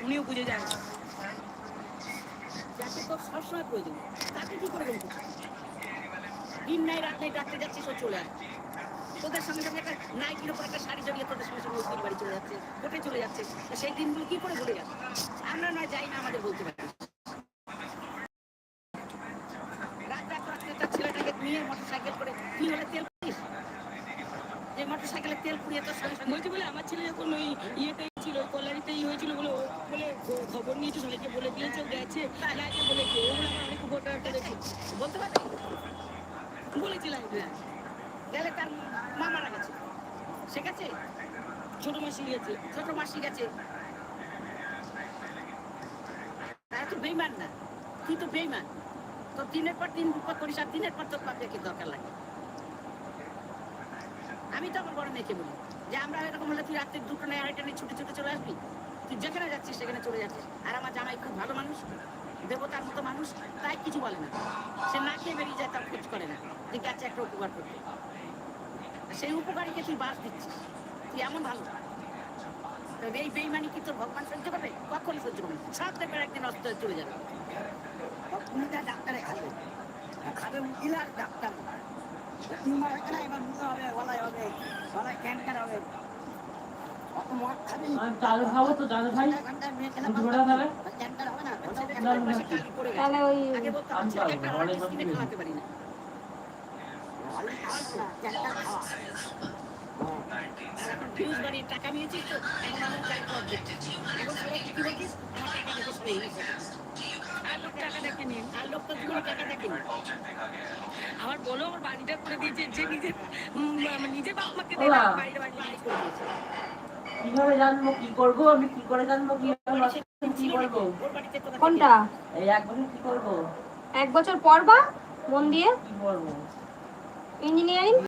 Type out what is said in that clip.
উনিও বুঝে যান যাকে তোর সবসময় প্রয়োজন তাকে কি করে বলবো দিন নাই রাত নাই ডাকতে যাচ্ছিস ও চলে আসছে তোদের সঙ্গে সঙ্গে একটা নাইটির উপর একটা শাড়ি জড়িয়ে তোদের সঙ্গে সঙ্গে ওই বাড়ি চলে যাচ্ছে কোটে চলে যাচ্ছে সেই দিনগুলো কি করে ভুলে যাচ্ছে আমরা নয় যাই না আমাদের বলতে পারি রাত রাত রাত্রে তার ছেলেটাকে নিয়ে মোটর সাইকেল করে কি হলে তেল পুড়িস যে মোটর সাইকেলে তেল পুড়িয়ে তোর সঙ্গে সঙ্গে বলছি বলে আমার ছেলে যখন ওই ইয়েতে ছিল কল্যাণীতেই হয়েছিল বলে বলে খবর নিয়েছে সবাইকে বলে দিয়েছে গেছে লাইকে বলেছে ওগুলো আমার অনেক ভোটার দেখি বলতে পারবে বলেছিলাম গেলে তার মা মারা গেছে সে গেছে ছোট মাসি গেছে তারা তো বেইমান না তুই তো বেইমান তোর দিনের পর দিন বিপদ করিস আর দিনের পর তোর বাপকে দরকার লাগে আমি তো আমার বড় মেয়েকে বলি যে আমরা এরকম হলে তুই রাত্রে 2টা নেই 2:30টা নেই ছুটে ছুটে চলে আসবি তুই যেখানে যাচ্ছিস সেখানে চলে যাচ্ছিস আর আমার জামাই খুব ভালো মানুষ দেবতার মতো মানুষ তাই কিছু বলে না সে না খেয়ে বেরিয়ে যায় তার খোঁজ করে না যে গেছে একটা উপকার করতে সেই উপকারীকে তুই বাস দিচ্ছিস তুই এমন ভালো এই বেইমানি কি তোর ভগবান সহ্য করবে কখনই সহ্য করবে সাত দেখবেন একদিন অস্ত চলে যাবে ডাক্তারে খাবে উকিল আর ডাক্তার টিউমার হয় না এবার মুখে হবে গলায় ক্যান্সার হবে চালু খাবো তো চালু খাই ক্যান্সার হবে না তাহলে ওই খাওয়াতে পারি না ফিউজ বাড়ির টাকা নিয়েছিস তো এখন আমার চাই এখন সবাই কি বলছিস আমার টাকা দেখে সবাই আর লোক টাকা দেখে নিন আর লোক তো জীবনে টাকা দেখে নিন আমার বলো আমার বাড়িটা করে দিয়েছে যে নিজে বাপ মাকে বাড়িটা বাড়ি করে দিয়েছে কিভাবে জানবো কি করবো আমি কি করে জানবো কি করবো কোনটা এই 1 বছর কি করবো 1 বছর পর বা মন দিয়ে কি করবো ইঞ্জিনিয়ারিং